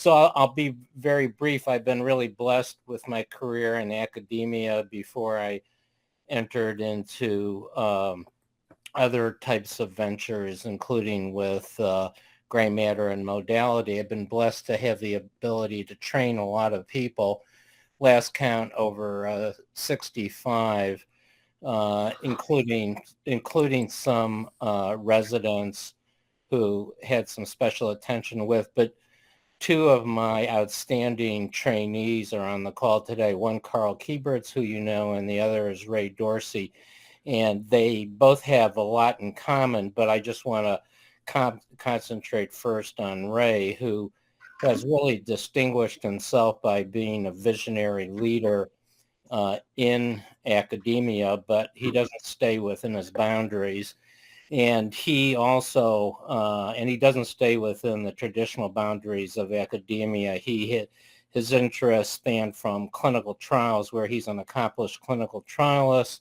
So I'll be very brief. I've been really blessed with my career in academia before I entered into other types of ventures, including with gray matter and modality. I've been blessed to have the ability to train a lot of people. Last count over 65, including some residents who had some special attention with. But two of my outstanding trainees are on the call today. One, Carl Kieberts, who you know, and the other is Ray Dorsey. And they both have a lot in common, but I just want to concentrate first on Ray, who has really distinguished himself by being a visionary leader in academia, but he doesn't stay within his boundaries. And he also, and he doesn't stay within the traditional boundaries of academia. His interests span from clinical trials, where he's an accomplished clinical trialist,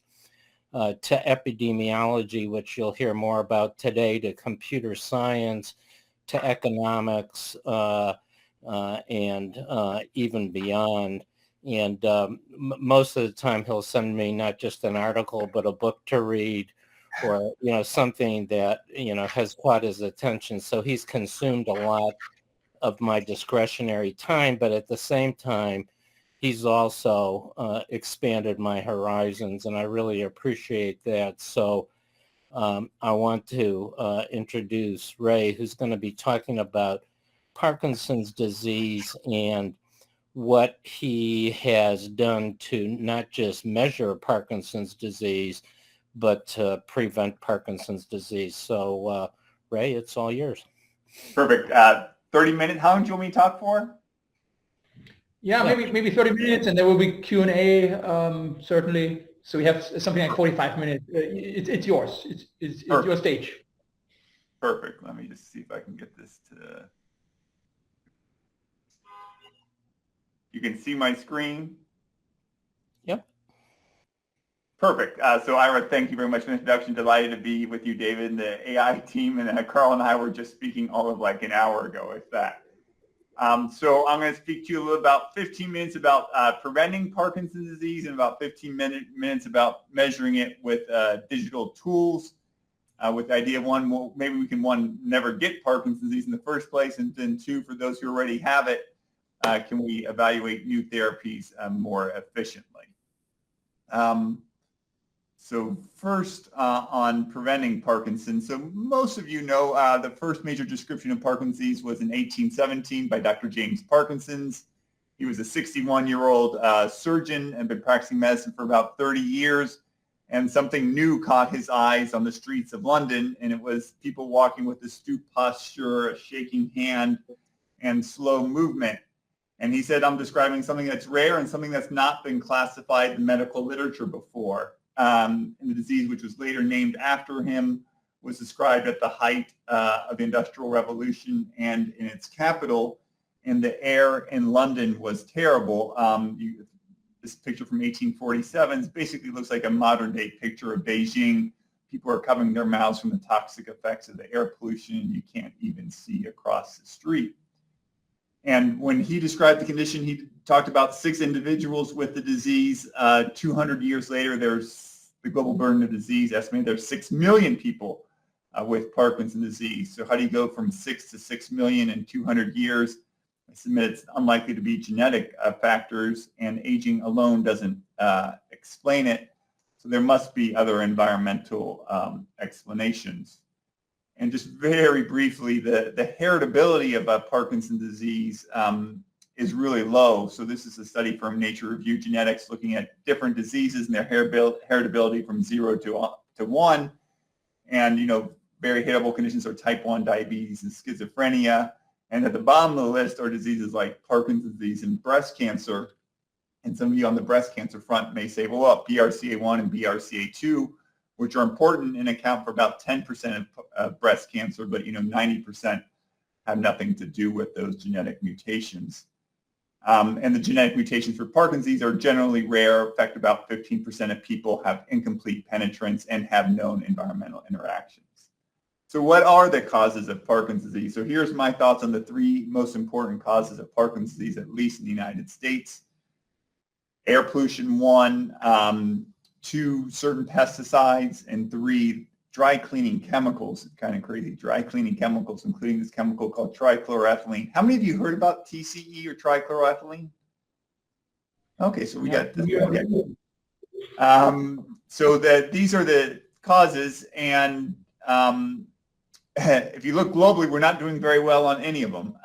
to epidemiology, which you'll hear more about today, to computer science, to economics, and even beyond. And most of the time he'll send me not just an article, but a book to read, or, something that, has caught his attention. So he's consumed a lot of my discretionary time, but at the same time, he's also expanded my horizons, and I really appreciate that. So I want to introduce Ray, who's going to be talking about Parkinson's disease and what he has done to not just measure Parkinson's disease, but to prevent Parkinson's disease. So Ray, it's all yours. Perfect. 30 minutes. How long do you want me to talk for? Yeah, maybe 30 minutes, and there will be Q&A, certainly. So we have something like 45 minutes. It's yours. It's your stage. Perfect. Let me just see if I can get this to... You can see my screen? Yep. Perfect. So Ira, thank you very much for the introduction. Delighted to be with you, David, and the AI team. And Carl and I were just speaking all of like an hour ago, if that. So I'm going to speak to you a little about 15 minutes about preventing Parkinson's disease, and about 15 minutes about measuring it with digital tools, with the idea of one, well, maybe we can never get Parkinson's disease in the first place, and then two, for those who already have it, can we evaluate new therapies more efficiently? So first, on preventing Parkinson's. So most of you know the first major description of Parkinson's disease was in 1817 by Dr. James Parkinson. He was a 61-year-old surgeon and been practicing medicine for about 30 years. And something new caught his eyes on the streets of London, and it was people walking with a stoop posture, a shaking hand, and slow movement. And he said, I'm describing something that's rare and something that's not been classified in medical literature before. And the disease, which was later named after him, was described at the height of the Industrial Revolution and in its capital. And the air in London was terrible. This picture from 1847 basically looks like a modern day picture of Beijing. People are covering their mouths from the toxic effects of the air pollution, and you can't even see across the street. And when he described the condition, he talked about 6 individuals with the disease. 200 years later, there's the global burden of disease estimated there's 6 million people with Parkinson's disease. So how do you go from 6 to 6 million in 200 years? I submit it's unlikely to be genetic factors, and aging alone doesn't explain it. So there must be other environmental explanations. And just very briefly, the heritability of Parkinson's disease is really low. So this is a study from Nature Review Genetics looking at different diseases and their heritability from 0 to 1. And, very heritable conditions are type 1 diabetes and schizophrenia. And at the bottom of the list are diseases like Parkinson's disease and breast cancer. And some of you on the breast cancer front may say, well, BRCA1 and BRCA2, which are important and account for about 10% of breast cancer, but 90% have nothing to do with those genetic mutations. And the genetic mutations for Parkinson's disease are generally rare. In fact, about 15% of people have incomplete penetrance and have known environmental interactions. So what are the causes of Parkinson's disease? So here's my thoughts on the three most important causes of Parkinson's disease, at least in the United States. Air pollution, one, two, certain pesticides, and three, dry cleaning chemicals. Kind of crazy, dry cleaning chemicals, including this chemical called trichloroethylene. How many of you heard about TCE or trichloroethylene? Okay, so we got this. Okay. So these are the causes, and if you look globally, we're not doing very well on any of them.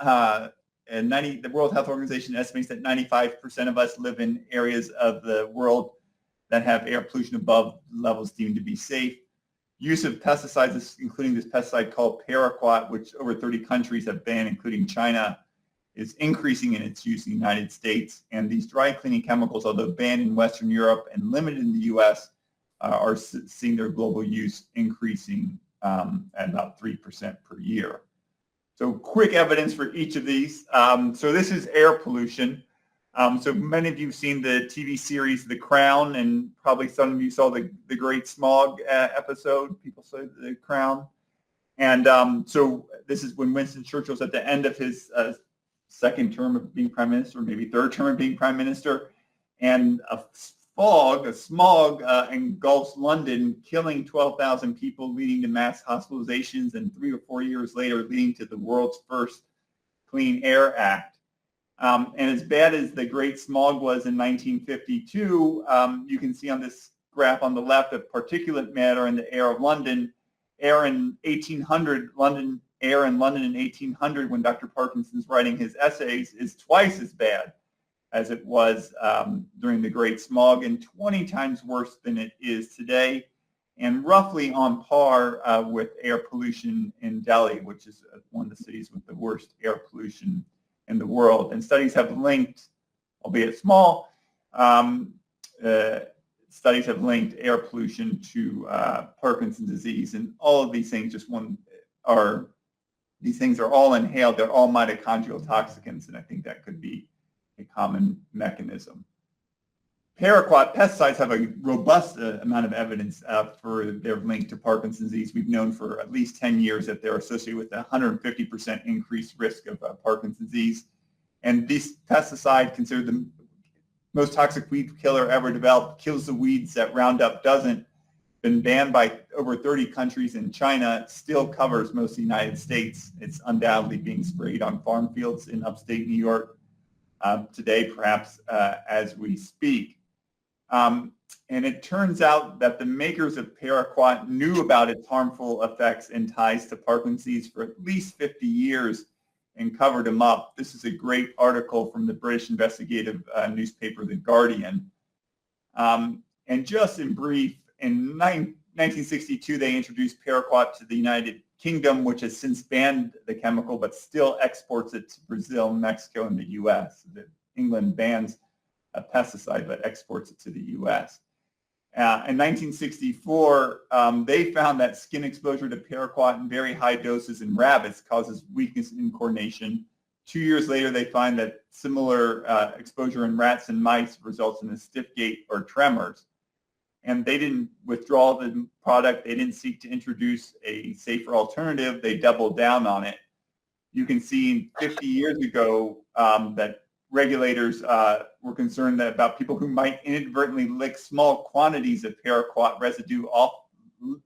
And the World Health Organization estimates that 95% of us live in areas of the world that have air pollution above levels deemed to be safe. Use of pesticides, including this pesticide called paraquat, which over 30 countries have banned, including China, is increasing in its use in the United States. And these dry cleaning chemicals, although banned in Western Europe and limited in the U.S., are seeing their global use increasing at about 3% per year. So quick evidence for each of these. So this is air pollution. So many of you have seen the TV series The Crown, and probably some of you saw the Great Smog episode. People saw The Crown. And so this is when Winston Churchill's at the end of his second term of being prime minister, or maybe third term of being prime minister, and a smog engulfs London, killing 12,000 people, leading to mass hospitalizations, and 3 or 4 years later, leading to the world's first Clean Air Act. And as bad as the Great Smog was in 1952, you can see on this graph on the left of particulate matter in the air of London. Air in 1800, air in London in 1800, when Dr. Parkinson's writing his essays, is twice as bad as it was during the Great Smog, and 20 times worse than it is today, and roughly on par with air pollution in Delhi, which is one of the cities with the worst air pollution in the world. And studies have linked, albeit small, studies have linked air pollution to Parkinson's disease, and all of these things these things are all inhaled. They're all mitochondrial toxicants, and I think that could be a common mechanism. Paraquat pesticides have a robust amount of evidence for their link to Parkinson's disease. We've known for at least 10 years that they're associated with a 150% increased risk of Parkinson's disease. And this pesticide, considered the most toxic weed killer ever developed, kills the weeds that Roundup doesn't. Been banned by over 30 countries, and China still covers most of the United States. It's undoubtedly being sprayed on farm fields in upstate New York today, perhaps as we speak. And it turns out that the makers of paraquat knew about its harmful effects and ties to Parkinson's disease for at least 50 years and covered them up. This is a great article from the British investigative newspaper, The Guardian. And just in brief, in 1962, they introduced paraquat to the United Kingdom, which has since banned the chemical, but still exports it to Brazil, Mexico, and the U.S. England bans a pesticide, but exports it to the U.S. In 1964, they found that skin exposure to paraquat in very high doses in rabbits causes weakness in coordination. 2 years later, they find that similar exposure in rats and mice results in a stiff gait or tremors. And they didn't withdraw the product. They didn't seek to introduce a safer alternative. They doubled down on it. You can see 50 years ago that regulators were concerned about people who might inadvertently lick small quantities of paraquat residue off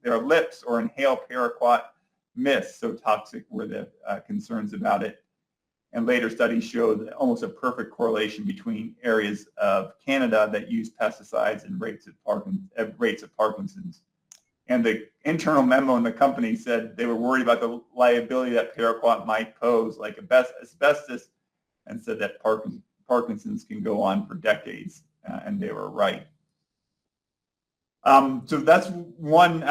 their lips or inhale paraquat mist. So toxic were the concerns about it. And later studies showed almost a perfect correlation between areas of Canada that use pesticides and rates of Parkinson's. And the internal memo in the company said they were worried about the liability that paraquat might pose, like asbestos, and said that Parkinson's can go on for decades, and they were right. So that's one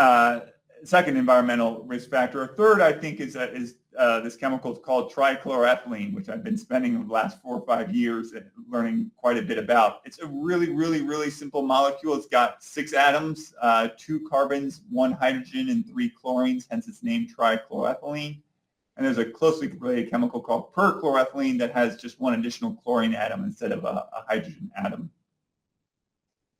second environmental risk factor. A third, I think, is this chemical called trichloroethylene, which I've been spending the last 4 or 5 years learning quite a bit about. It's a really, really, really simple molecule. It's got 6 atoms, 2 carbons, 1 hydrogen, and 3 chlorines, hence its name trichloroethylene. And there's a closely related chemical called perchloroethylene that has just 1 additional chlorine atom instead of a hydrogen atom.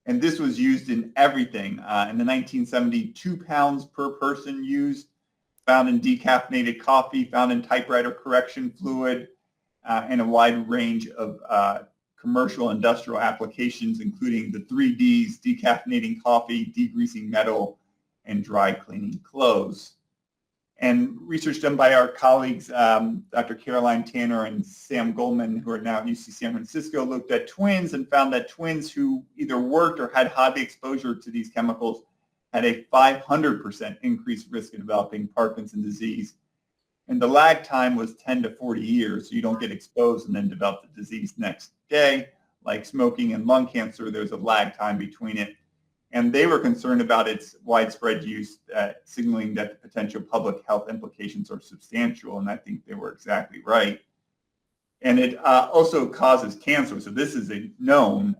And this was used in everything. In the 1970s, 2 pounds per person used. found in decaffeinated coffee, found in typewriter correction fluid, and a wide range of commercial industrial applications, including the 3Ds, decaffeinating coffee, degreasing metal, and dry cleaning clothes. And research done by our colleagues, Dr. Caroline Tanner and Sam Goldman, who are now at UC San Francisco, looked at twins and found that twins who either worked or had hobby exposure to these chemicals had a 500% increased risk of developing Parkinson's disease. And the lag time was 10 to 40 years, so you don't get exposed and then develop the disease next day. Like smoking and lung cancer, there's a lag time between it. And they were concerned about its widespread use, signaling that the potential public health implications are substantial, and I think they were exactly right. And it also causes cancer, so this is a known,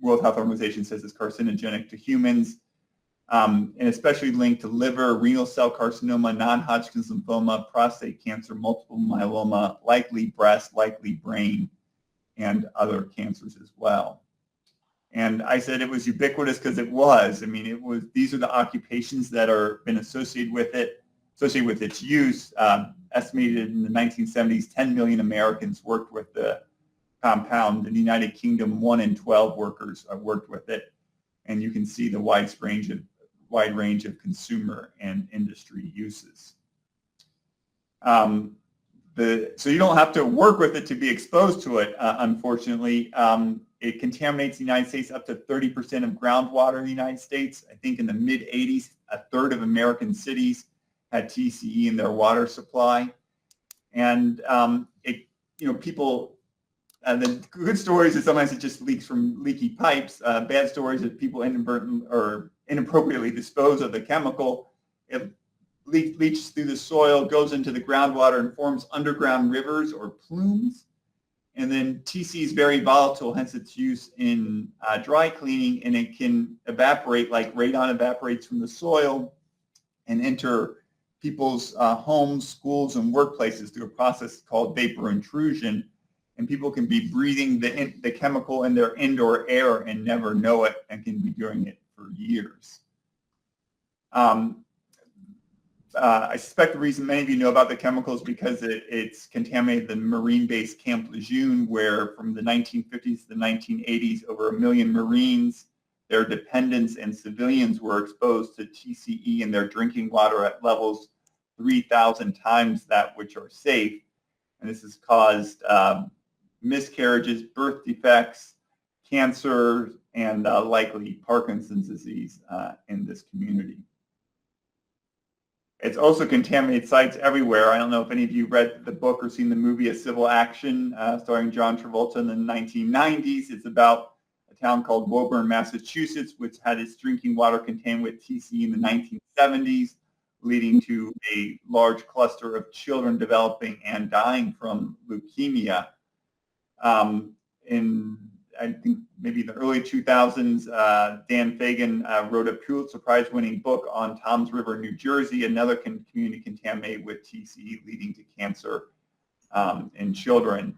World Health Organization says it's carcinogenic to humans, and especially linked to liver, renal cell carcinoma, non-Hodgkin's lymphoma, prostate cancer, multiple myeloma, likely breast, likely brain, and other cancers as well. And I said it was ubiquitous because it was. I mean, it was. These are the occupations that are been associated with it, associated with its use. Estimated in the 1970s, 10 million Americans worked with the compound. In the United Kingdom, 1 in 12 workers worked with it. And you can see the wide range of consumer and industry uses. So you don't have to work with it to be exposed to it, unfortunately. It contaminates the United States up to 30% of groundwater in the United States. I think in the mid-'80s, a third of American cities had TCE in their water supply. And people, the good stories is sometimes it just leaks from leaky pipes. Bad stories is people inadvertently or inappropriately dispose of the chemical. It leaches through the soil, goes into the groundwater, and forms underground rivers or plumes. And then TC is very volatile, hence its use in dry cleaning, and it can evaporate like radon evaporates from the soil and enter people's homes, schools, and workplaces through a process called vapor intrusion. And people can be breathing the chemical in their indoor air and never know it, and can be doing it for years. I suspect the reason many of you know about the chemical is because it's contaminated the marine base Camp Lejeune, where from the 1950s to the 1980s, over 1 million Marines, their dependents, and civilians were exposed to TCE in their drinking water at levels 3,000 times that which are safe. And this has caused miscarriages, birth defects, cancer, and likely Parkinson's disease in this community. It's also contaminated sites everywhere. I don't know if any of you read the book or seen the movie A Civil Action, starring John Travolta in the 1990s. It's about a town called Woburn, Massachusetts, which had its drinking water contained with TCE in the 1970s, leading to a large cluster of children developing and dying from leukemia. In I think maybe in the early 2000s, Dan Fagan wrote a Pulitzer Prize-winning book on Toms River, New Jersey, another community contaminated with TCE, leading to cancer in children.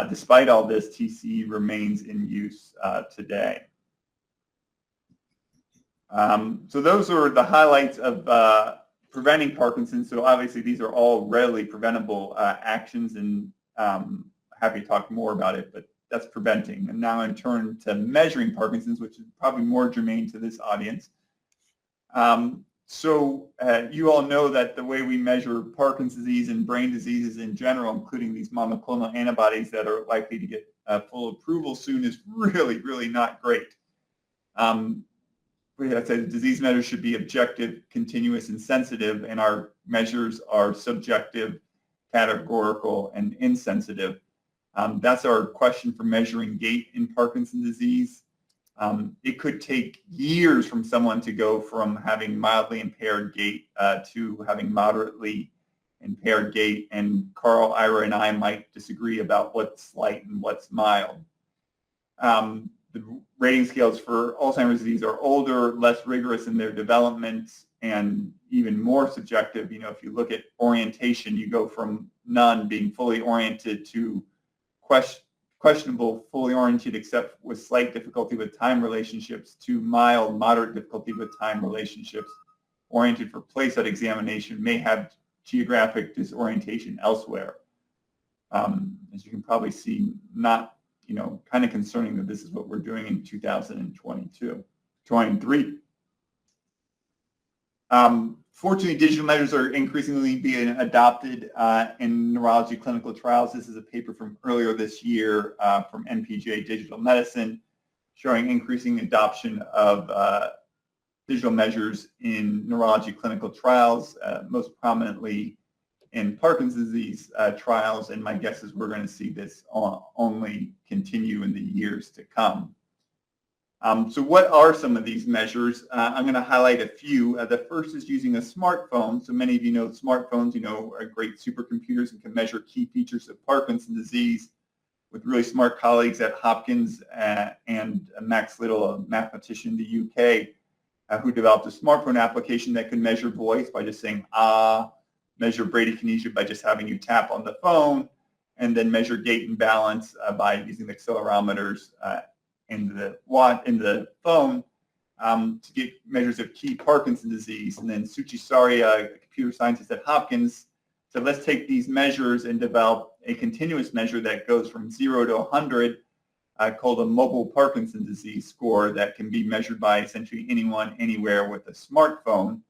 Despite all this, TCE remains in use today. So those are the highlights of preventing Parkinson's. So obviously these are all readily preventable actions, and happy to talk more about it, but that's preventing. And now in turn to measuring Parkinson's, which is probably more germane to this audience. You all know that the way we measure Parkinson's disease and brain diseases in general, including these monoclonal antibodies that are likely to get full approval soon, is really, really not great. We have to say the disease measures should be objective, continuous, and sensitive, and our measures are subjective, categorical, and insensitive. That's our question for measuring gait in Parkinson's disease. It could take years from someone to go from having mildly impaired gait to having moderately impaired gait, and Carl, Ira, and I might disagree about what's light and what's mild. The rating scales for Alzheimer's disease are older, less rigorous in their development, and even more subjective. You know, if you look at orientation, you go from none, being fully oriented, to questionable, fully oriented except with slight difficulty with time relationships, to mild, moderate difficulty with time relationships. oriented for place-out examination may have geographic disorientation elsewhere. As you can probably see, not, kind of concerning that this is what we're doing in 2023. Fortunately, digital measures are increasingly being adopted in neurology clinical trials. This is a paper from earlier this year from NPJ Digital Medicine showing increasing adoption of digital measures in neurology clinical trials, most prominently in Parkinson's disease trials, and my guess is we're going to see this only continue in the years to come. So what are some of these measures? I'm going to highlight a few. The first is using a smartphone. So many of you know smartphones, are great supercomputers and can measure key features of Parkinson's disease with really smart colleagues at Hopkins and Max Little, a mathematician in the UK, who developed a smartphone application that could measure voice by just saying ah, measure bradykinesia by just having you tap on the phone, and then measure gait and balance by using the accelerometers in the phone to get measures of key Parkinson's disease. And then Suchi Saria, a computer scientist at Hopkins, said, let's take these measures and develop a continuous measure that goes from 0 to 100 called a mobile Parkinson's disease score that can be measured by essentially anyone, anywhere with a smartphone.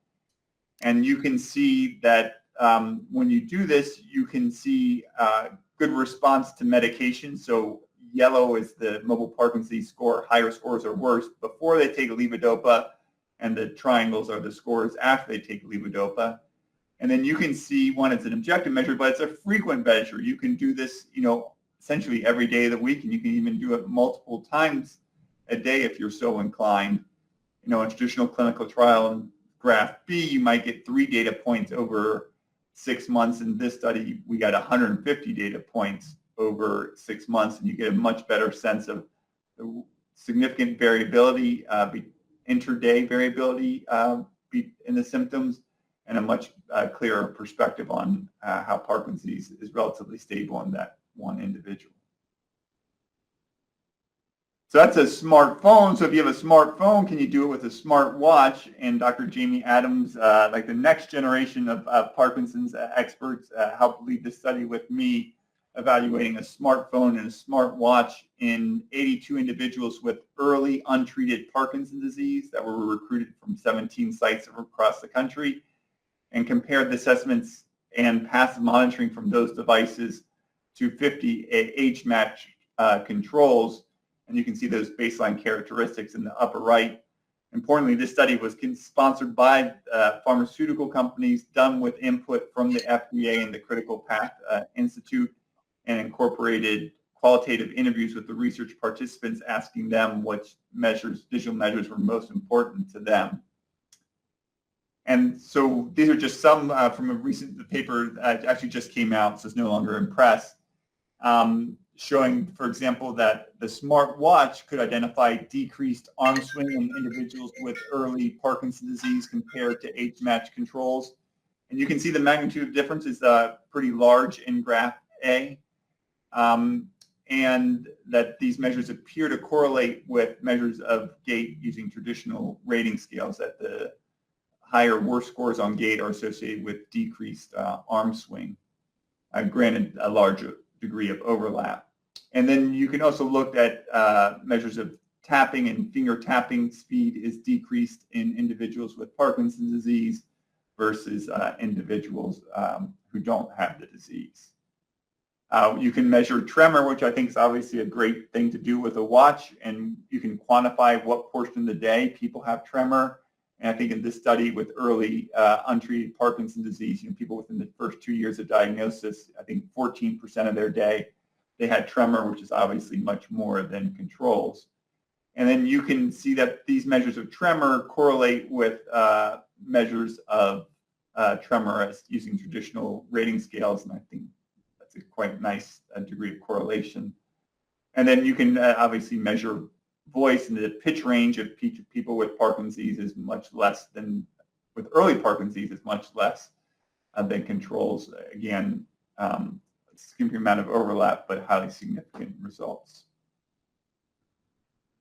And you can see that when you do this, you can see good response to medication. So yellow is the mobile Parkinson's disease score. Higher scores are worse before they take levodopa, and the triangles are the scores after they take levodopa. And then you can see, one, it's an objective measure, but it's a frequent measure. You can do this, essentially every day of the week, and you can even do it multiple times a day if you're so inclined. In a traditional clinical trial in graph B, you might get 3 data points over 6 months. In this study, we got 150 data points over 6 months, and you get a much better sense of the significant variability, inter-day variability in the symptoms, and a much clearer perspective on how Parkinson's is relatively stable in that one individual. So that's a smartphone. So if you have a smartphone, can you do it with a smartwatch? And Dr. Jamie Adams, like the next generation of Parkinson's experts, helped lead the study with me, evaluating a smartphone and a smartwatch in 82 individuals with early untreated Parkinson's disease that were recruited from 17 sites across the country, and compared the assessments and passive monitoring from those devices to 50 age-matched controls. And you can see those baseline characteristics in the upper right. Importantly, this study was sponsored by pharmaceutical companies, done with input from the FDA and the Critical Path Institute, and incorporated qualitative interviews with the research participants, asking them which digital measures were most important to them. And so these are just some from a recent paper that actually just came out, so it's no longer in press, showing, for example, that the smartwatch could identify decreased arm swing in individuals with early Parkinson's disease compared to age-matched controls. And you can see the magnitude of difference is pretty large in graph A, and that these measures appear to correlate with measures of gait using traditional rating scales, that the higher, worse scores on gait are associated with decreased arm swing, granted a larger degree of overlap. And then you can also look at measures of tapping, and finger tapping speed is decreased in individuals with Parkinson's disease versus individuals who don't have the disease. You can measure tremor, which I think is obviously a great thing to do with a watch, and you can quantify what portion of the day people have tremor. And I think in this study with early untreated Parkinson's disease, people within the first 2 years of diagnosis, I think 14% of their day, they had tremor, which is obviously much more than controls. And then you can see that these measures of tremor correlate with measures of tremor as using traditional rating scales, and I think that's a quite nice degree of correlation. And then you can obviously measure voice, and the pitch range of people with Parkinson's disease is much less than, with early Parkinson's disease is much less than controls. Again, significant amount of overlap, but highly significant results.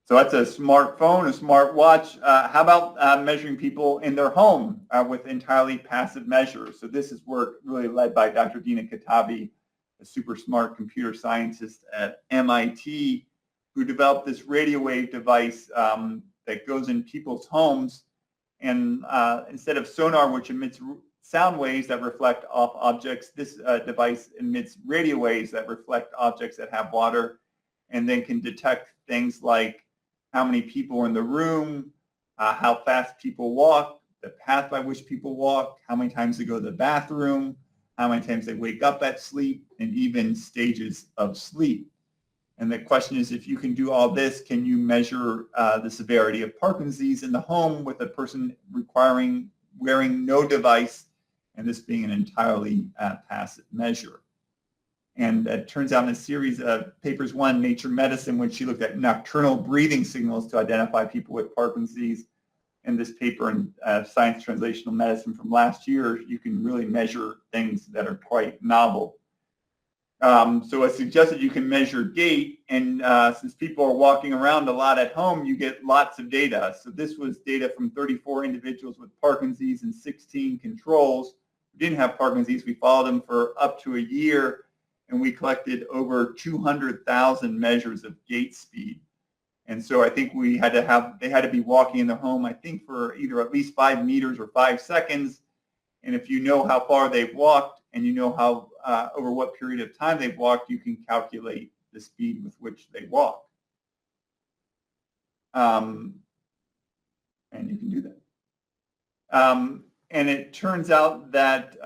So that's a smartphone, a smartwatch. How about measuring people in their home with entirely passive measures? So this is work really led by Dr. Dina Katabi, a super smart computer scientist at MIT, who developed this radio wave device that goes in people's homes. And instead of sonar, which emits sound waves that reflect off objects, this device emits radio waves that reflect objects that have water, and then can detect things like how many people are in the room, how fast people walk, the path by which people walk, how many times they go to the bathroom, how many times they wake up at sleep, and even stages of sleep. And the question is, if you can do all this, can you measure the severity of Parkinson's disease in the home with a person wearing no device, and this being an entirely passive measure? And it turns out in a series of papers, one, Nature Medicine, when she looked at nocturnal breathing signals to identify people with Parkinson's disease, and this paper in Science Translational Medicine from last year, you can really measure things that are quite novel. So it suggested you can measure gait, and since people are walking around a lot at home, you get lots of data. So this was data from 34 individuals with Parkinson's disease and 16 controls who didn't have Parkinson's disease. We followed them for up to a year, and we collected over 200,000 measures of gait speed. And so I think they had to be walking in the home, I think, for either at least 5 meters or 5 seconds. And if you know how far they've walked and you know how over what period of time they've walked, you can calculate the speed with which they walk. And you can do that. And it turns out that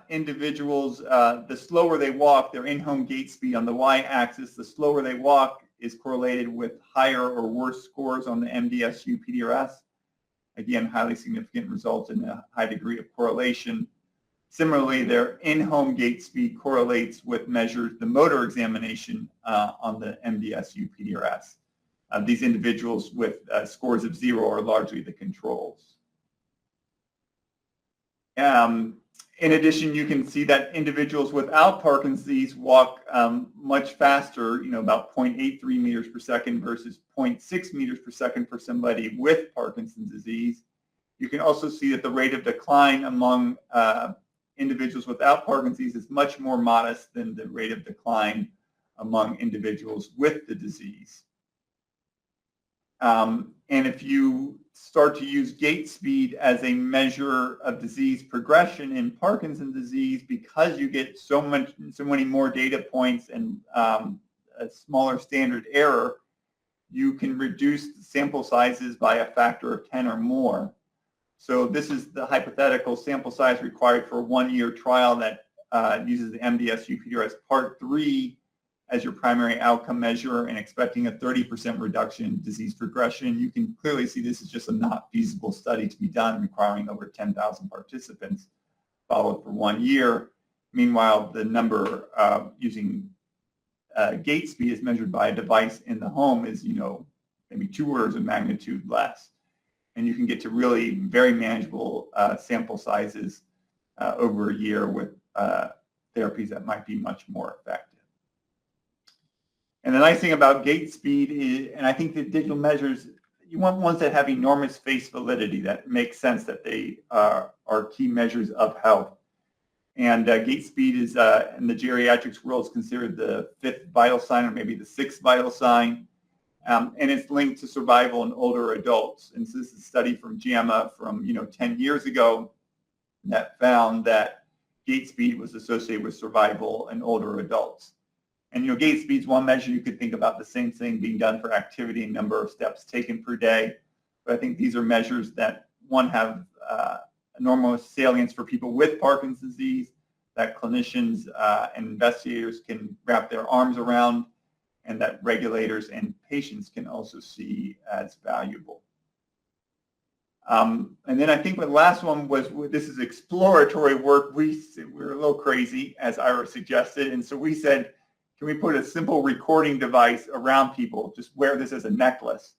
individuals, the slower they walk, their in-home gait speed on the y-axis, the slower they walk is correlated with higher or worse scores on the MDS-UPDRS. Again, highly significant results in a high degree of correlation. Similarly, their in-home gait speed correlates with measures, the motor examination on the MDS-UPDRS. These individuals with scores of 0 are largely the controls. In addition, you can see that individuals without Parkinson's disease walk much faster, about 0.83 meters per second versus 0.6 meters per second for somebody with Parkinson's disease. You can also see that the rate of decline among individuals without Parkinson's disease is much more modest than the rate of decline among individuals with the disease. And if you start to use gait speed as a measure of disease progression in Parkinson's disease, because you get so many more data points and a smaller standard error, you can reduce the sample sizes by a factor of 10 or more. So this is the hypothetical sample size required for a 1-year trial that uses the MDS-UPDRS Part 3 as your primary outcome measure and expecting a 30% reduction in disease progression. You can clearly see this is just a not feasible study to be done, requiring over 10,000 participants followed for 1 year. Meanwhile, the number using gait speed is measured by a device in the home is, maybe 2 orders of magnitude less. And you can get to really very manageable sample sizes over a year with therapies that might be much more effective. And the nice thing about gait speed is, and I think the digital measures, you want ones that have enormous face validity, that makes sense, that they are key measures of health. And gait speed is, in the geriatrics world, is considered the 5th vital sign, or maybe the 6th vital sign. And it's linked to survival in older adults. And so this is a study from JAMA from 10 years ago that found that gait speed was associated with survival in older adults. And gait speed is one measure. You could think about the same thing being done for activity and number of steps taken per day. But I think these are measures that, one, have enormous salience for people with Parkinson's disease, that clinicians and investigators can wrap their arms around, and that regulators and patients can also see as valuable. And then I think the last one was, this is exploratory work. We were a little crazy, as Ira suggested, and so we said, can we put a simple recording device around people, just wear this as a necklace,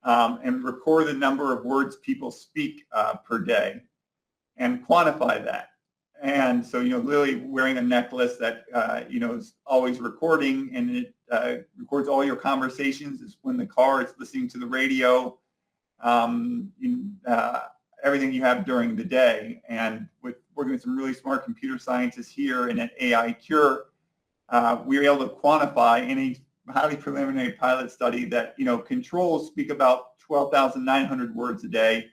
and record the number of words people speak per day and quantify that? And so, literally wearing a necklace that, is always recording, and it records all your conversations. It's when the car is listening to the radio, everything you have during the day. And with working with some really smart computer scientists here in an AI Cure, we were able to quantify in a highly preliminary pilot study that, controls speak about 12,900 words a day.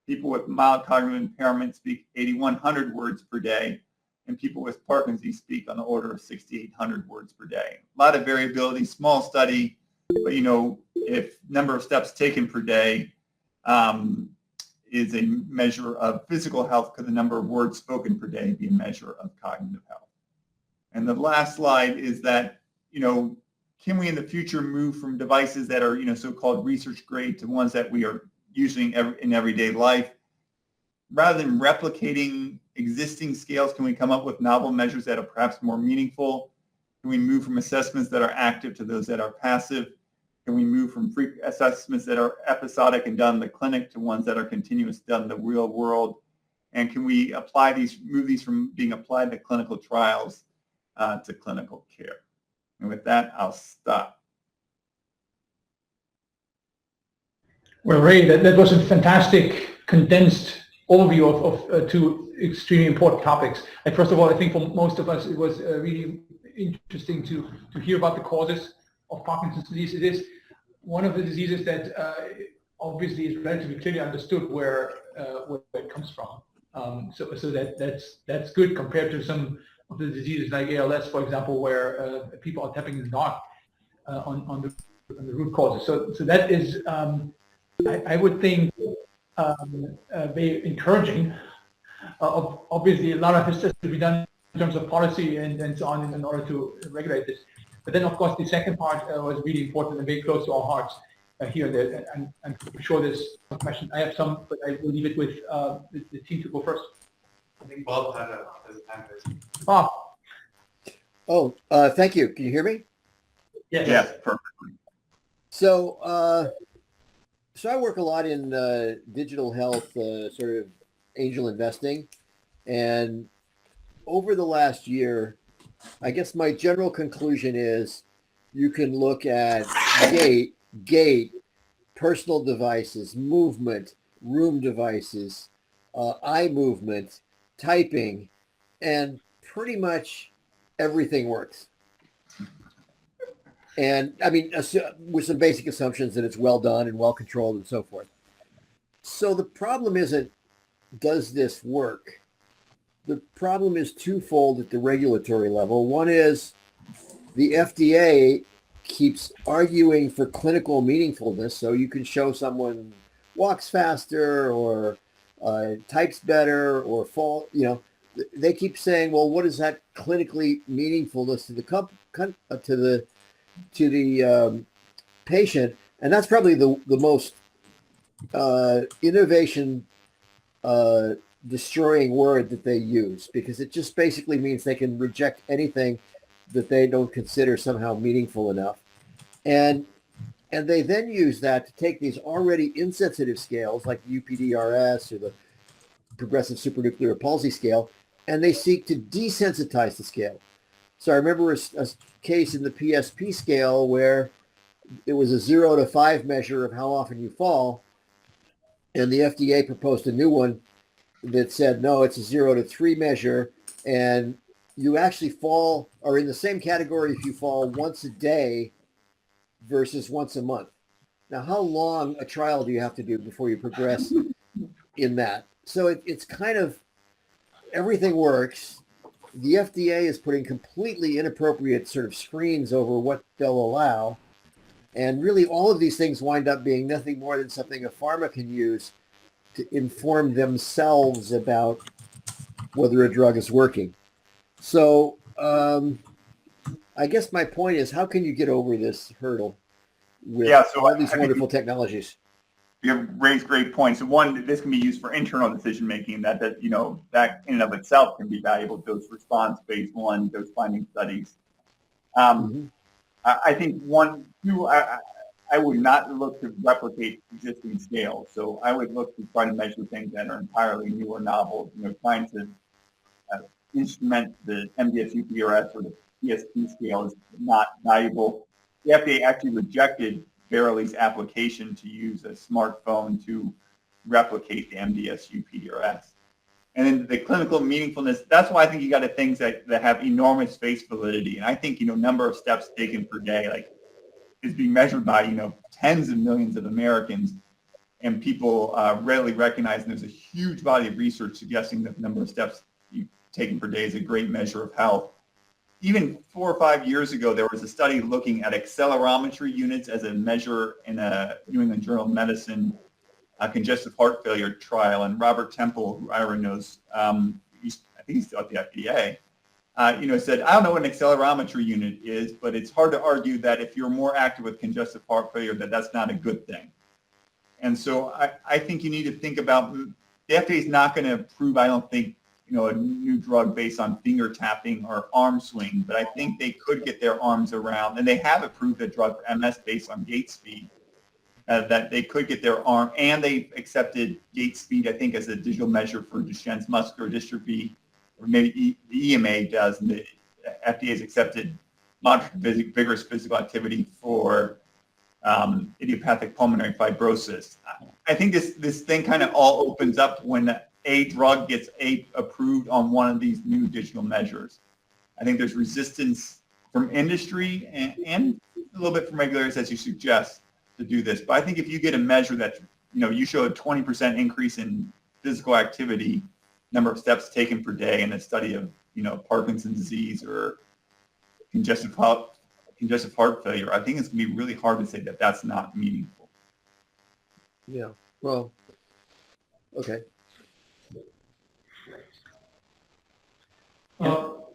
People with mild cognitive impairment speak 8,100 words per day, and people with Parkinson's speak on the order of 6,800 words per day. A lot of variability, small study, but if number of steps taken per day is a measure of physical health, could the number of words spoken per day be a measure of cognitive health? And the last slide is that, can we in the future move from devices that are, so-called research grade to ones that we are using in everyday life? Rather than replicating existing scales, can we come up with novel measures that are perhaps more meaningful? Can we move from assessments that are active to those that are passive? Can we move from assessments that are episodic and done in the clinic to ones that are continuous, done in the real world? And can we move these from being applied to clinical trials to clinical care? And with that, I'll stop. Well, Ray, that was a fantastic condensed overview of two extremely important topics. And first of all, I think for most of us, it was really interesting to hear about the causes of Parkinson's disease. It is one of the diseases that obviously is relatively clearly understood where it comes from. So that's good compared to some of the diseases like ALS, for example, where people are tapping in the dark on the root causes. So that is, I would think, very encouraging. Obviously, a lot of this has to be done in terms of policy and so on in order to regulate this. But then, of course, the second part was really important and very close to our hearts here. I'm sure there's some questions. I have some, but I will leave it with the team to go first. I think Bob has a hand raised. Bob. Oh, thank you. Can you hear me? Yes. Yes, perfectly. So I work a lot in digital health, sort of angel investing. And over the last year, I guess my general conclusion is you can look at gait, personal devices, movement, room devices, eye movement, typing, and pretty much everything works. And I mean, with some basic assumptions that it's well done and well controlled and so forth. So the problem isn't, does this work? The problem is twofold at the regulatory level. One is the FDA keeps arguing for clinical meaningfulness. So you can show someone walks faster or types better or fall, they keep saying, well, what is that clinically meaningfulness to the patient? And that's probably the most innovation destroying word that they use, because it just basically means they can reject anything that they don't consider somehow meaningful enough. And they then use that to take these already insensitive scales like UPDRS or the progressive supranuclear palsy scale, and they seek to desensitize the scale. So I remember a case in the PSP scale where it was a 0 to 5 measure of how often you fall, and the FDA proposed a new one that said, no, it's a 0 to 3 measure, and you actually are in the same category if you fall once a day versus once a month. Now, how long a trial do you have to do before you progress in that? So it's kind of, everything works. The FDA is putting completely inappropriate sort of screens over what they'll allow. And really all of these things wind up being nothing more than something a pharma can use to inform themselves about whether a drug is working. So I guess my point is, how can you get over this hurdle with all these wonderful technologies? You have raised great points. So one, this can be used for internal decision making. That in and of itself can be valuable. Dose response, phase 1, dose finding studies. I think I would not look to replicate existing scales. So I would look to try to measure things that are entirely new or novel. Trying to instrument the MDS-UPDRS or the PSP scale is not valuable. The FDA actually rejected Verily application to use a smartphone to replicate the MDS-UPDRS. And then the clinical meaningfulness, that's why I think you got to things that have enormous face validity. And I think, number of steps taken per day, like, is being measured by, tens of millions of Americans. And people readily recognize, and there's a huge body of research suggesting that the number of steps you've taken per day is a great measure of health. Even 4 or 5 years ago, there was a study looking at accelerometry units as a measure in a New England Journal of Medicine congestive heart failure trial. And Robert Temple, who Ira knows, I think he's still at the FDA, said, I don't know what an accelerometry unit is, but it's hard to argue that if you're more active with congestive heart failure, that's not a good thing. And so I think you need to think about, the FDA is not going to approve, I don't think, a new drug based on finger tapping or arm swing, but I think they could get their arms around, and they have approved a drug for MS based on gait speed, that they could get their arm, and they accepted gait speed, I think, as a digital measure for Duchenne's muscular dystrophy, or maybe the EMA does, and the FDA has accepted moderate vigorous physical activity for idiopathic pulmonary fibrosis. I think this thing kind of all opens up when a drug gets approved on one of these new digital measures. I think there's resistance from industry and a little bit from regulators, as you suggest, to do this. But I think if you get a measure that, you show a 20% increase in physical activity, number of steps taken per day in a study of, Parkinson's disease or congestive heart failure, I think it's going to be really hard to say that that's not meaningful. Yeah. Well, okay.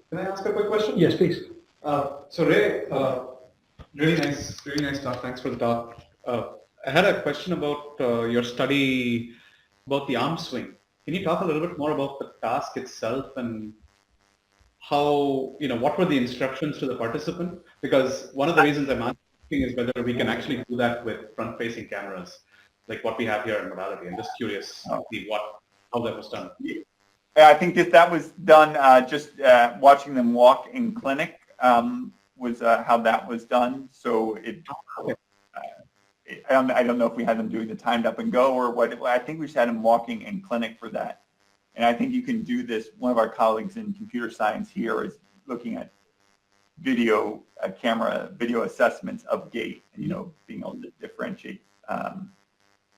Can I ask a quick question? Yes, please. So Ray, really nice talk. Thanks for the talk. I had a question about your study about the arm swing. Can you talk a little bit more about the task itself and how, what were the instructions to the participant? Because one of the reasons I'm asking is whether we can actually do that with front-facing cameras, like what we have here in modality. I'm just curious to see how that was done. I think that was done just watching them walk in clinic was how that was done. So I don't know if we had them doing the timed up and go or what. I think we just had them walking in clinic for that. And I think you can do this. One of our colleagues in computer science here is looking at video assessments of gait, and being able to differentiate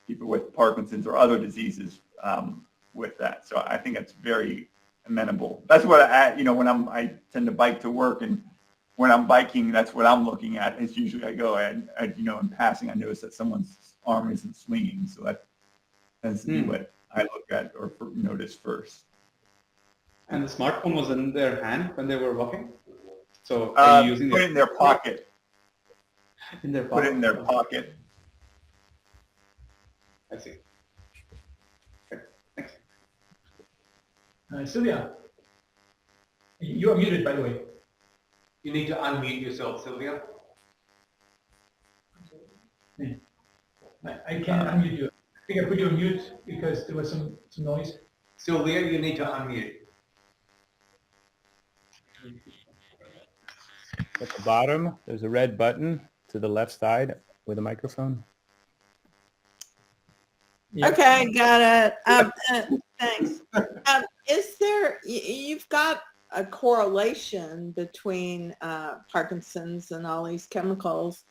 people with Parkinson's or other diseases with that. So I think it's very amenable. That's what when I tend to bike to work, and when I'm biking, that's what I'm looking at. Is usually I go and in passing, I notice that someone's arm isn't swinging, so that tends to be what I look at or notice first. And the smartphone was in their hand when they were walking? So are you using put it in their pocket. In their pocket. Put it in their pocket. I see. Okay, thanks. Sylvia, you are muted, by the way. You need to unmute yourself, Sylvia. I can't unmute you. I think I put you on mute because there was some noise. Sylvia, you need to unmute. At the bottom, there's a red button to the left side with a microphone. Okay, got it. Thanks. Is there, you've got a correlation between Parkinson's and all these chemicals,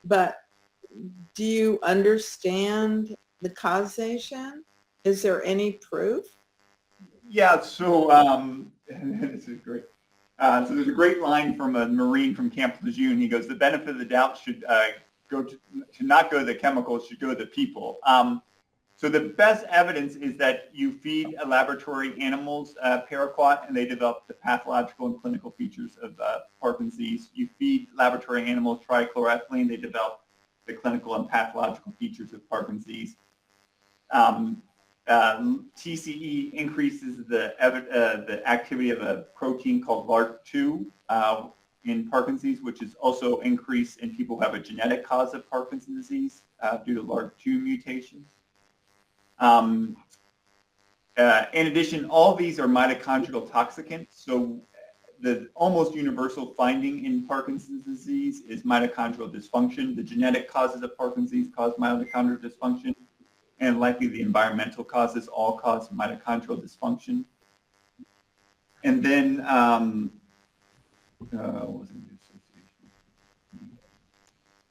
but do you understand the causation? Is there any proof? Yeah, so this is great. So there's a great line from a Marine from Camp Lejeune. He goes, the benefit of the doubt should not go to the chemicals, should go to the people. So the best evidence is that you feed laboratory animals paraquat, and they develop the pathological and clinical features of Parkinson's disease. You feed laboratory animals trichloroethylene, they develop the clinical and pathological features of Parkinson's disease. TCE increases the activity of a protein called LRRK2 in Parkinson's disease, which is also increased in people who have a genetic cause of Parkinson's disease due to LRRK2 mutations. In addition, all these are mitochondrial toxicants. So the almost universal finding in Parkinson's disease is mitochondrial dysfunction. The genetic causes of Parkinson's disease cause mitochondrial dysfunction, and likely the environmental causes all cause mitochondrial dysfunction. And then,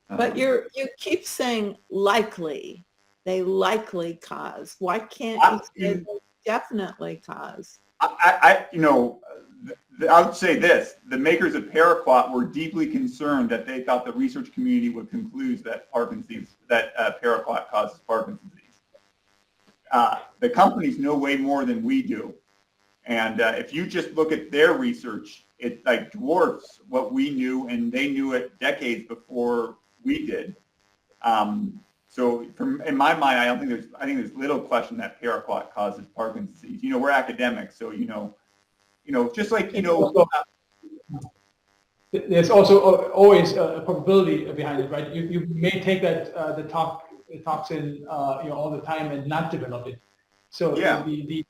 But you keep saying likely. They likely cause. Why can't you say they definitely cause? I would say this: the makers of paraquat were deeply concerned that they thought the research community would conclude that paraquat causes Parkinson's disease. The companies know way more than we do, and if you just look at their research, it like dwarfs what we knew, and they knew it decades before we did. So in my mind, I think there's little question that paraquat causes Parkinson's disease. You know, we're academics, so just like there's also always a probability behind it, right? You may take that the toxin all the time and not develop it. So yeah. the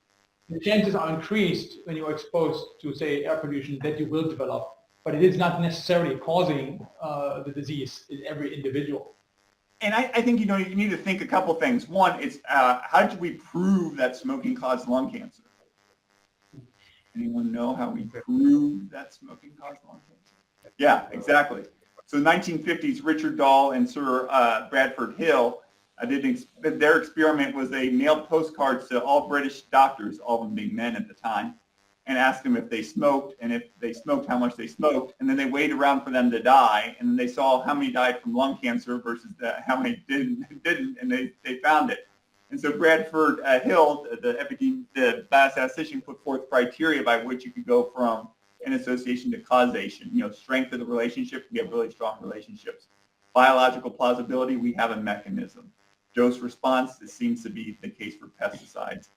chances are increased when you're exposed to, say, air pollution that you will develop, but it is not necessarily causing the disease in every individual. And I think you need to think a couple things. One is how did we prove that smoking caused lung cancer? Anyone know how we proved that smoking caused lung cancer? Yeah, exactly. So in the 1950s, Richard Dahl and Sir Bradford Hill their experiment was they mailed postcards to all British doctors, all of them being men at the time, and asked them if they smoked, and if they smoked, how much they smoked, and then they waited around for them to die, and then they saw how many died from lung cancer versus how many didn't, and they found it. And so Bradford Hill, the biostatistician, put forth criteria by which you could go from an association to causation. Strength of the relationship, we have really strong relationships. Biological plausibility, we have a mechanism. Dose response, this seems to be the case for pesticides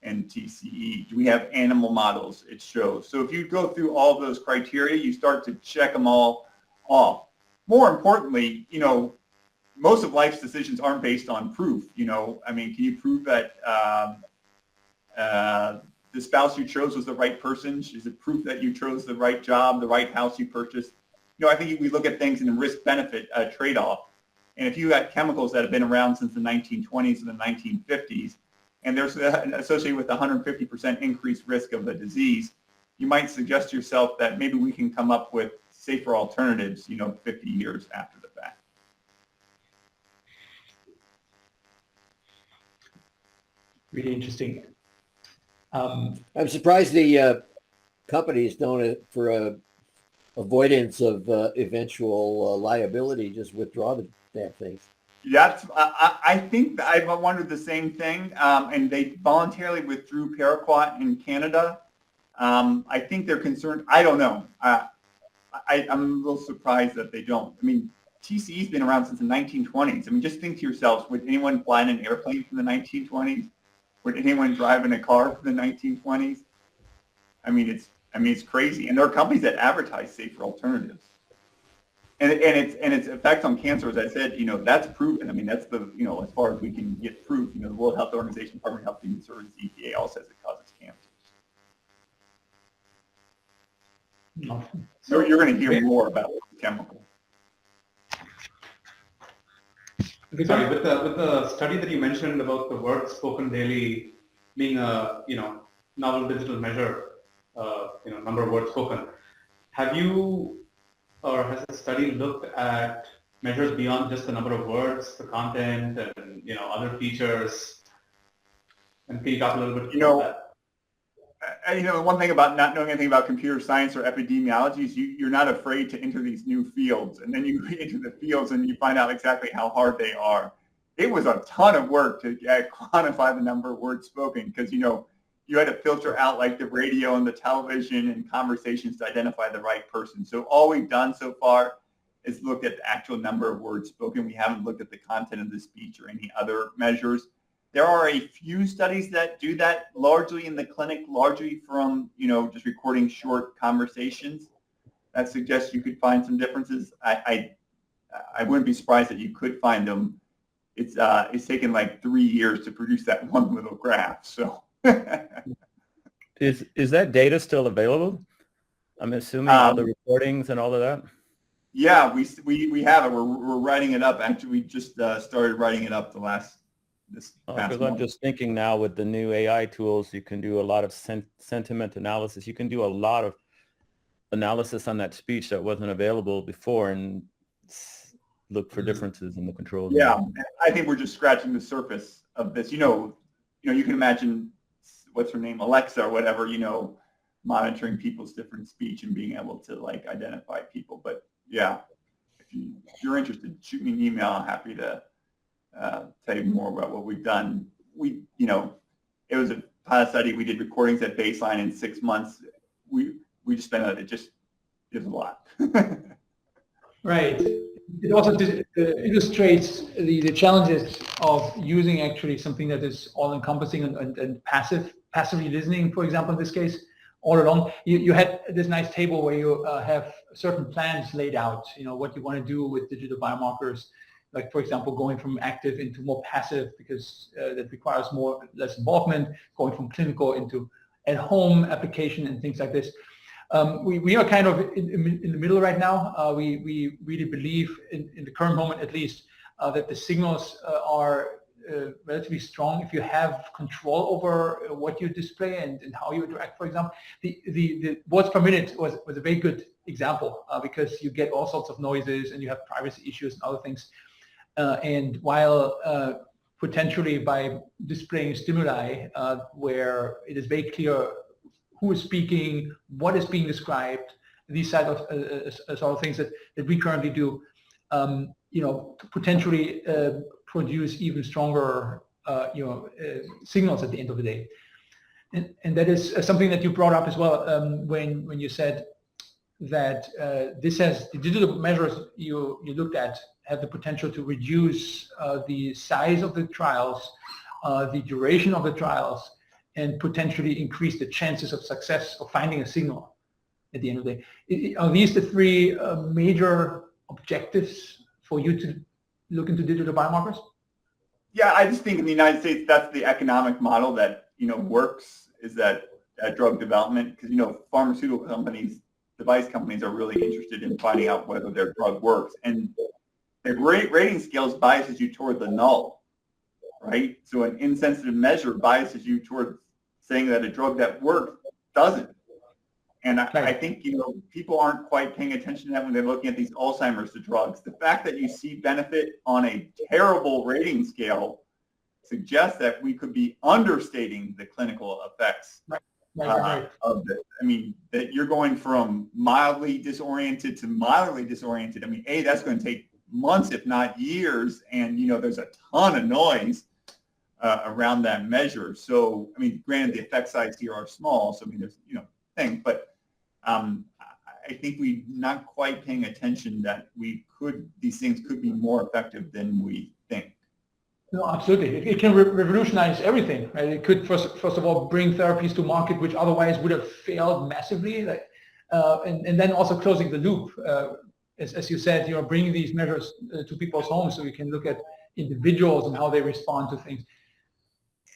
and TCE. Do we have animal models? It shows. So if you go through all of those criteria, you start to check them all off. More importantly, most of life's decisions aren't based on proof. Can you prove that the spouse you chose was the right person? Is it proof that you chose the right job, the right house you purchased? I think we look at things in a risk-benefit trade-off. And if you got chemicals that have been around since the 1920s and the 1950s, and they're associated with 150% increased risk of a disease, you might suggest to yourself that maybe we can come up with safer alternatives, 50 years after the fact. Really interesting. I'm surprised the companies don't, for avoidance of eventual liability, just withdraw the damn things. I think I wondered the same thing, and they voluntarily withdrew paraquat in Canada. I think they're concerned. I don't know. I'm a little surprised that they don't. TCE's been around since the 1920s. Just think to yourselves, would anyone fly in an airplane from the 1920s? Would anyone drive in a car from the 1920s? It's crazy. And there are companies that advertise safer alternatives. And its effects on cancer, as I said, that's proven. That's the, as far as we can get proof, the World Health Organization, Department of Health and Human Services, EPA, all says it causes cancer. So you're going to hear more about the chemical. Sorry, with the study that you mentioned about the words spoken daily being a novel digital measure, number of words spoken, have you or has the study looked at measures beyond just the number of words, the content, and other features? And can you talk a little bit about that? One thing about not knowing anything about computer science or epidemiology is you're not afraid to enter these new fields, and then you enter the fields and you find out exactly how hard they are. It was a ton of work to quantify the number of words spoken, because you had to filter out like the radio and the television and conversations to identify the right person. So all we've done so far is look at the actual number of words spoken. We haven't looked at the content of the speech or any other measures. There are a few studies that do that, largely in the clinic, largely from, just recording short conversations. That suggests you could find some differences. I wouldn't be surprised that you could find them. It's taken like 3 years to produce that one little graph. So Is that data still available? I'm assuming all the recordings and all of that. Yeah, we have it. We're writing it up. Actually, we just started writing it up this past Because month. I'm just thinking now with the new AI tools, you can do a lot of sentiment analysis. You can do a lot of analysis on that speech that wasn't available before and look for differences in the controls. Yeah, I think we're just scratching the surface of this. You can imagine what's her name, Alexa or whatever, monitoring people's different speech and being able to like identify people. But yeah, if you're interested, shoot me an email. I'm happy to tell you more about what we've done. It was a pilot study. We did recordings at baseline in 6 months. We just spent it. It just is a lot. Right. It also illustrates the challenges of using actually something that is all-encompassing and passively listening, for example, in this case, all along. You had this nice table where you have certain plans laid out, what you want to do with digital biomarkers, like, for example, going from active into more passive because that requires less involvement, going from clinical into at-home application and things like this. We are kind of in the middle right now. We really believe, in the current moment at least, that the signals are relatively strong if you have control over what you display and how you interact, for example. The words per minute was a very good example because you get all sorts of noises and you have privacy issues and other things. And while potentially by displaying stimuli where it is very clear who is speaking, what is being described, these sort of things that we currently do, potentially produce even stronger, signals at the end of the day. And that is something that you brought up as well when you said that the digital measures you looked at have the potential to reduce the size of the trials, the duration of the trials, and potentially increase the chances of success of finding a signal at the end of the day. Are these the three major objectives for you to look into digital biomarkers? Yeah, I just think in the United States, that's the economic model that, works, is that drug development, because, pharmaceutical companies, device companies are really interested in finding out whether their drug works. And the rating scales biases you toward the null, right? So an insensitive measure biases you toward saying that a drug that works doesn't. And I think, people aren't quite paying attention to that when they're looking at these Alzheimer's drugs. The fact that you see benefit on a terrible rating scale suggests that we could be understating the clinical effects of this. I mean, that you're going from mildly disoriented to moderately disoriented. I mean, that's going to take months, if not years. And, there's a ton of noise around that measure. So, I mean, granted, the effect size here are small. So, I mean, there's, thing, but I think we're not quite paying attention that these things could be more effective than we think. No, absolutely. It can revolutionize everything, right? It could first of all bring therapies to market which otherwise would have failed massively, and then also closing the loop, as you said, bringing these measures to people's homes so we can look at individuals and how they respond to things.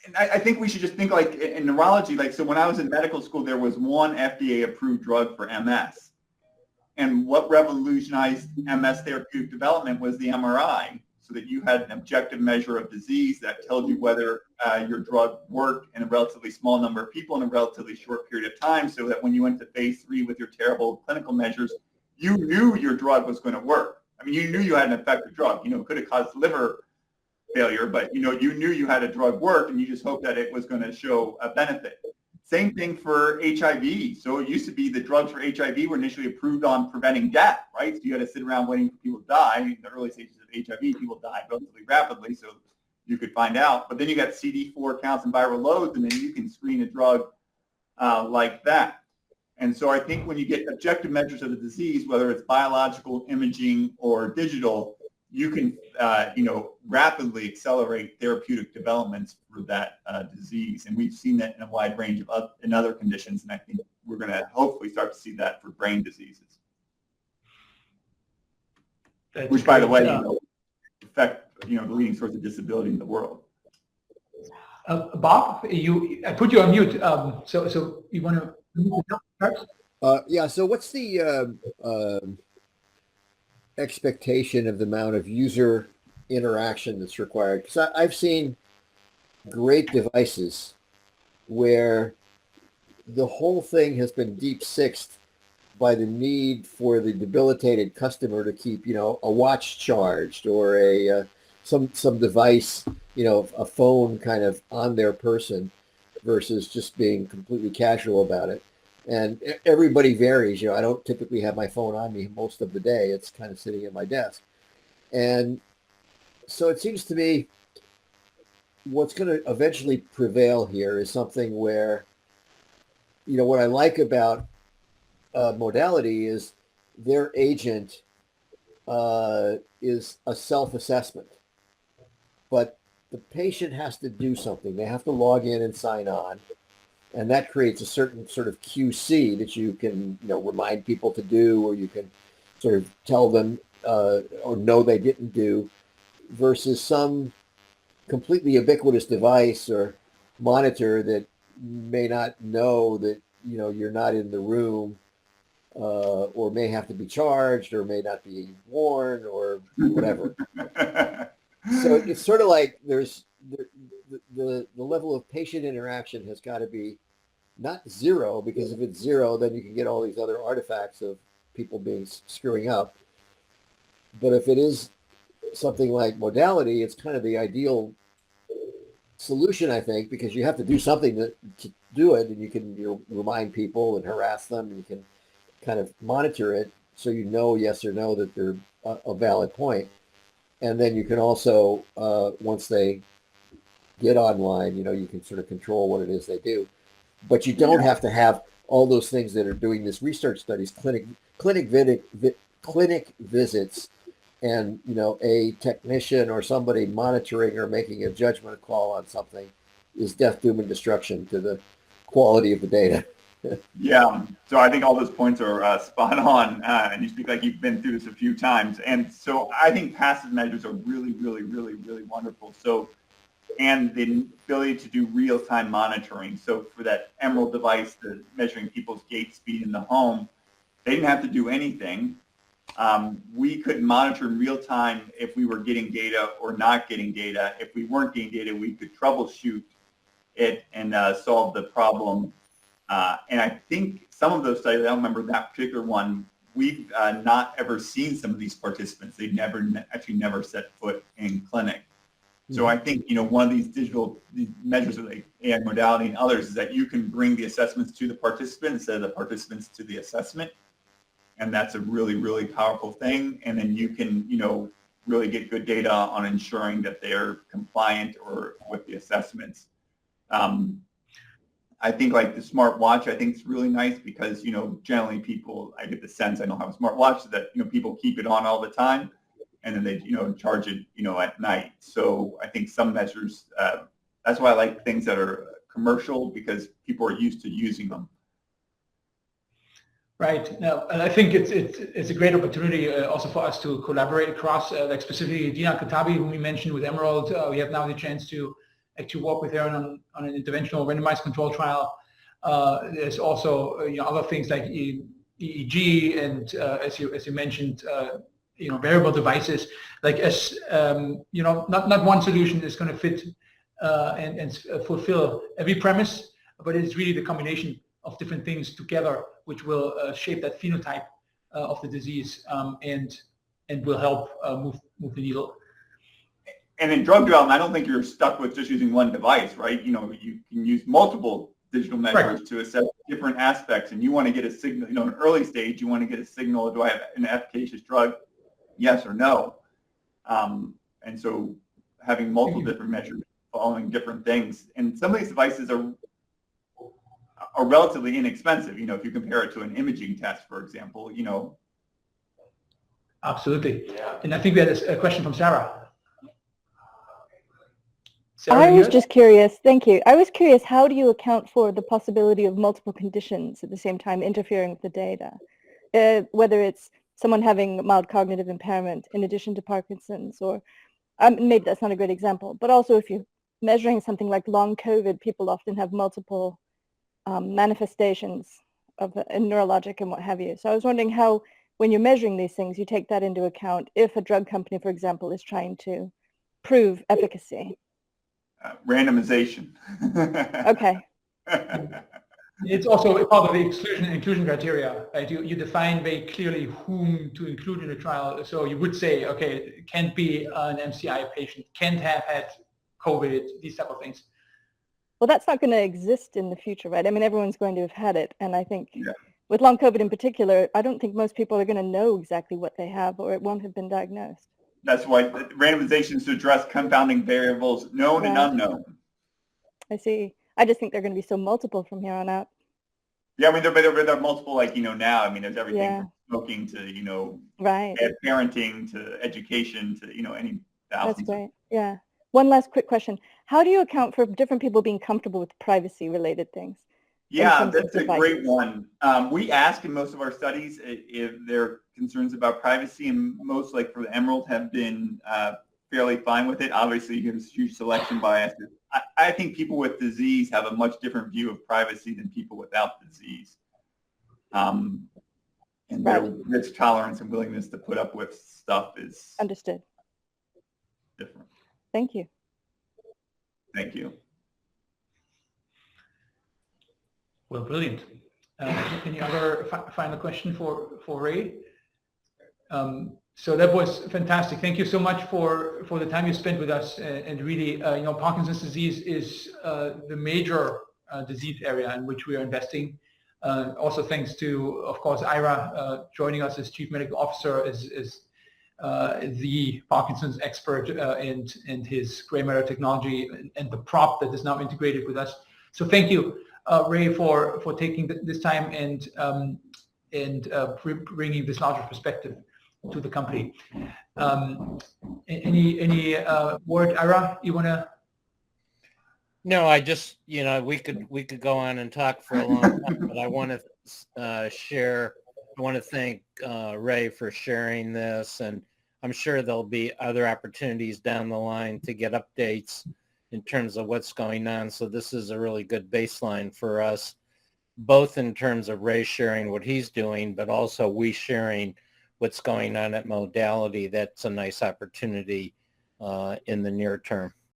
And I think we should just think like in neurology, so when I was in medical school, there was one FDA-approved drug for MS. And what revolutionized MS therapeutic development was the MRI, so that you had an objective measure of disease that tells you whether your drug worked in a relatively small number of people in a relatively short period of time, so that when you went to phase 3 with your terrible clinical measures, you knew your drug was going to work. I mean, you knew you had an effective drug. It could have caused liver failure, but you knew you had a drug work, and you just hoped that it was going to show a benefit. Same thing for HIV. So it used to be the drugs for HIV were initially approved on preventing death, right? So you had to sit around waiting for people to die. In the early stages of HIV, people died relatively rapidly, so you could find out. But then you got CD4 counts and viral loads, and then you can screen a drug like that. And so I think when you get objective measures of the disease, whether it's biological, imaging, or digital, you can, rapidly accelerate therapeutic developments for that disease. And we've seen that in a wide range of in other conditions. And I think we're going to hopefully start to see that for brain diseases. Which, by the way, affect, the leading source of disability in the world. Bob, I put you on mute. So you want to start? Yeah. So what's the expectation of the amount of user interaction that's required? Because I've seen great devices where the whole thing has been deep sixed by the need for the debilitated customer to keep, a watch charged or some device, a phone kind of on their person versus just being completely casual about it. And everybody varies. I don't typically have my phone on me most of the day. It's kind of sitting at my desk. And so it seems to me what's going to eventually prevail here is something where, what I like about modality is their agent is a self-assessment, but the patient has to do something. They have to log in and sign on, and that creates a certain sort of QC that you can, remind people to do, or you can sort of tell them or know they didn't do, versus some completely ubiquitous device or monitor that may not know that, you're not in the room, or may have to be charged or may not be worn or whatever. So it's sort of like there's the level of patient interaction has got to be not zero, because if it's zero, then you can get all these other artifacts of people screwing up. But if it is something like modality, it's kind of the ideal solution, I think, because you have to do something to do it, and you can remind people and harass them, and you can kind of monitor it so yes or no that they're a valid point. And then you can also, once they get online, you can sort of control what it is they do. But you don't have to have all those things that are doing this research studies, clinic visits, and a technician or somebody monitoring or making a judgment call on something is death, doom, and destruction to the quality of the data. Yeah, so I think all those points are spot on, and you speak like you've been through this a few times. And so I think passive measures are really, really, really, really wonderful. So, and the ability to do real-time monitoring. So for that Emerald device, the measuring people's gait speed in the home, they didn't have to do anything. We could monitor in real time if we were getting data or not getting data. If we weren't getting data, we could troubleshoot it and solve the problem. And I think some of those studies, I don't remember that particular one, we've not ever seen some of these participants. They've never set foot in clinic. So I think, one of these measures of the AI modality and others is that you can bring the assessments to the participant instead of the participants to the assessment. And that's a really, really powerful thing. And then you can, really get good data on ensuring that they're compliant or with the assessments. I think like the smart watch, I think it's really nice because, generally people, I get the sense, I don't have a smart watch, that, people keep it on all the time and then they, charge it, at night. So I think some measures, that's why I like things that are commercial, because people are used to using them. Right. Now, and I think it's a great opportunity also for us to collaborate across, like specifically Dina Katabi, whom we mentioned with Emerald. We have now the chance to actually work with her on an interventional randomized control trial. There's also other things like EEG and as you mentioned, variable devices. Like not one solution is going to fit and fulfill every premise, but it's really the combination of different things together which will shape that phenotype of the disease and will help move the needle. And in drug development, I don't think you're stuck with just using one device, right? You can use multiple digital measures to assess different aspects, and you want to get a signal, in an early stage, you want to get a signal, do I have an efficacious drug, yes or no? And so having multiple different measures following different things. And some of these devices are relatively inexpensive, if you compare it to an imaging test, for example, Absolutely. Yeah. And I think we had a question from Sarah. I was just curious, thank you. I was curious, how do you account for the possibility of multiple conditions at the same time interfering with the data? Whether it's someone having mild cognitive impairment in addition to Parkinson's, or maybe that's not a great example, but also if you measuring something like long COVID, people often have multiple manifestations of neurologic and what have you. So I was wondering how, when you're measuring these things, you take that into account if a drug company, for example, is trying to prove efficacy. Randomization. Okay. It's also part of the exclusion and inclusion criteria, right? You define very clearly whom to include in a trial. So you would say, okay, it can't be an MCI patient, can't have had COVID, these type of things. Well, that's not going to exist in the future, right? I mean, everyone's going to have had it. And I think Yeah. with long COVID in particular, I don't think most people are going to know exactly what they have, or it won't have been diagnosed. That's why randomization is to address confounding variables, known and Right. unknown. I see. I just think they're going to be so multiple from here on out. Yeah, I mean, there are multiple, like, now, I mean, there's everything Yeah. from smoking to, Right. bad parenting to education to, any thousands. That's great. Yeah. One last quick question. How do you account for different people being comfortable with privacy-related things? Yeah, terms of that's a great devices? one. We ask in most of our studies if there are concerns about privacy, and most, like for the Emerald, have been fairly fine with it. Obviously, there's huge selection bias. I think people with disease have a much different view of privacy than people without disease. And their risk tolerance and willingness to put up with stuff is Understood. different. Thank you. Thank you. Well, brilliant. Any other final question for Ray? So that was fantastic. Thank you so much for the time you spent with us. And really, Parkinson's disease is the major disease area in which we are investing. Also, thanks to, of course, Ira joining us as Chief Medical Officer, as the Parkinson's expert, and his gray matter technology and the prop that is now integrated with us. So thank you, Ray, for taking this time and bringing this larger perspective to the company. Any word, Ira, you want to? No, I just, we could go on and talk for a long time, but I want to share. I want to thank Ray for sharing this, and I'm sure there'll be other opportunities down the line to get updates in terms of what's going on. So this is a really good baseline for us, both in terms of Ray sharing what he's doing, but also we sharing what's going on at Modality. That's a nice opportunity in the near term.